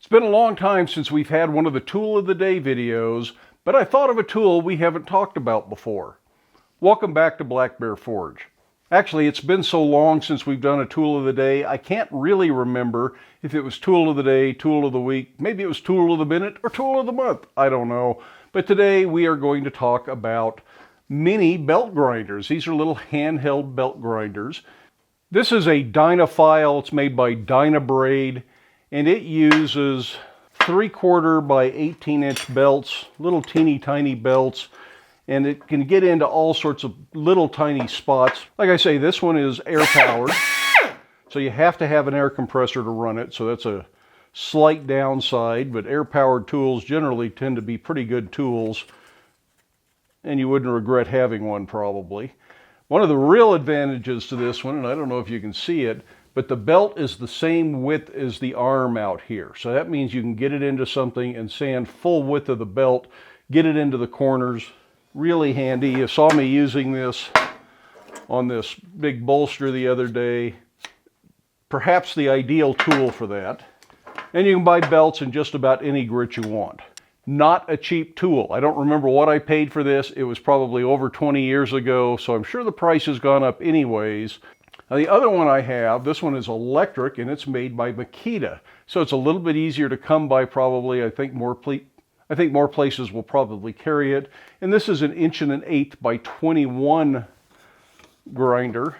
It's been a long time since we've had one of the Tool of the Day videos, but I thought of a tool we haven't talked about before. Welcome back to Black Bear Forge. Actually, it's been so long since we've done a Tool of the Day, I can't really remember if it was Tool of the Day, Tool of the Week, maybe it was Tool of the Minute, or Tool of the Month. I don't know. But today we are going to talk about mini belt grinders. These are little handheld belt grinders. This is a Dyna file. It's made by Dyna Braid, and it uses 3/4 by 18-inch belts, little teeny tiny belts, and it can get into all sorts of little tiny spots. Like I say, this one is air powered, so you have to have an air compressor to run it, so that's a slight downside, but air powered tools generally tend to be pretty good tools, and you wouldn't regret having one probably. One of the real advantages to this one, and I don't know if you can see it, but the belt is the same width as the arm out here. So that means you can get it into something and sand full width of the belt, get it into the corners. Really handy. You saw me using this on this big bolster the other day. Perhaps the ideal tool for that. And you can buy belts in just about any grit you want. Not a cheap tool. I don't remember what I paid for this. It was probably over 20 years ago, so I'm sure the price has gone up anyways. Now the other one I have, this one is electric and it's made by Makita. So it's a little bit easier to come by probably. I think more places will probably carry it. And this is an 1 1/8" by 21 grinder.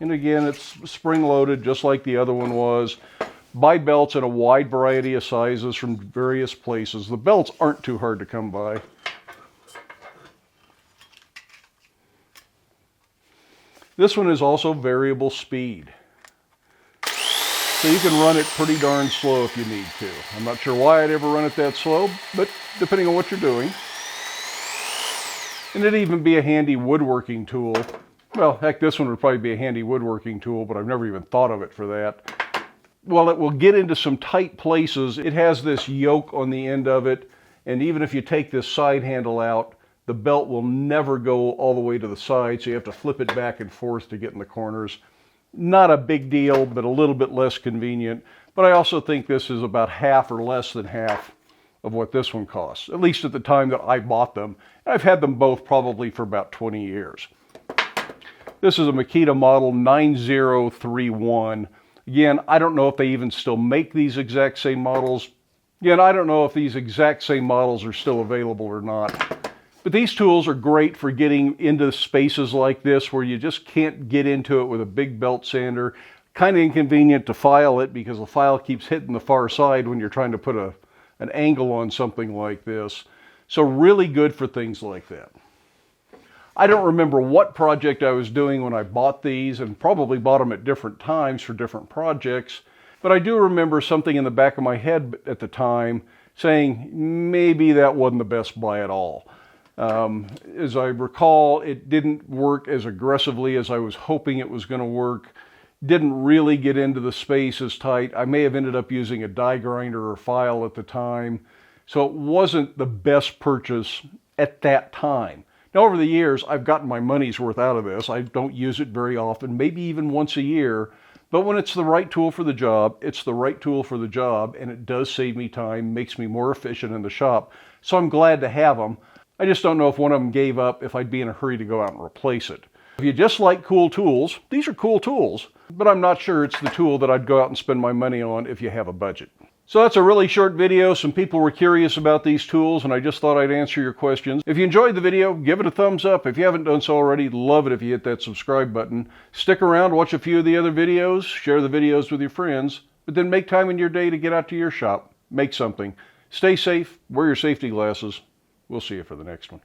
And again, it's spring loaded just like the other one was. Buy belts in a wide variety of sizes from various places. The belts aren't too hard to come by. This one is also variable speed. So you can run it pretty darn slow if you need to. I'm not sure why I'd ever run it that slow, but depending on what you're doing. And it'd even be a handy woodworking tool. Well, heck, this one would probably be a handy woodworking tool, but I've never even thought of it for that. Well, it will get into some tight places. It has this yoke on the end of it, and even if you take this side handle out, the belt will never go all the way to the side, so you have to flip it back and forth to get in the corners. Not a big deal, but a little bit less convenient. But I also think this is about half or less than half of what this one costs, at least at the time that I bought them. And I've had them both probably for about 20 years. This is a Makita model 9031. Again, I don't know if they even still make these exact same models. Again, I don't know if these exact same models are still available or not. But these tools are great for getting into spaces like this where you just can't get into it with a big belt sander. Kind of inconvenient to file it because the file keeps hitting the far side when you're trying to put an angle on something like this. So really good for things like that. I don't remember what project I was doing when I bought these, and probably bought them at different times for different projects. But I do remember something in the back of my head at the time saying maybe that wasn't the best buy at all. As I recall, it didn't work as aggressively as I was hoping it was going to work. Didn't really get into the space as tight. I may have ended up using a die grinder or file at the time. So it wasn't the best purchase at that time. Now over the years, I've gotten my money's worth out of this. I don't use it very often, maybe even once a year. But when it's the right tool for the job, it's the right tool for the job, and it does save me time, makes me more efficient in the shop. So I'm glad to have them. I just don't know if one of them gave up, if I'd be in a hurry to go out and replace it. If you just like cool tools, these are cool tools, but I'm not sure it's the tool that I'd go out and spend my money on if you have a budget. So that's a really short video. Some people were curious about these tools, and I just thought I'd answer your questions. If you enjoyed the video, give it a thumbs up. If you haven't done so already, love it if you hit that subscribe button. Stick around, watch a few of the other videos, share the videos with your friends, but then make time in your day to get out to your shop, make something. Stay safe, wear your safety glasses. We'll see you for the next one.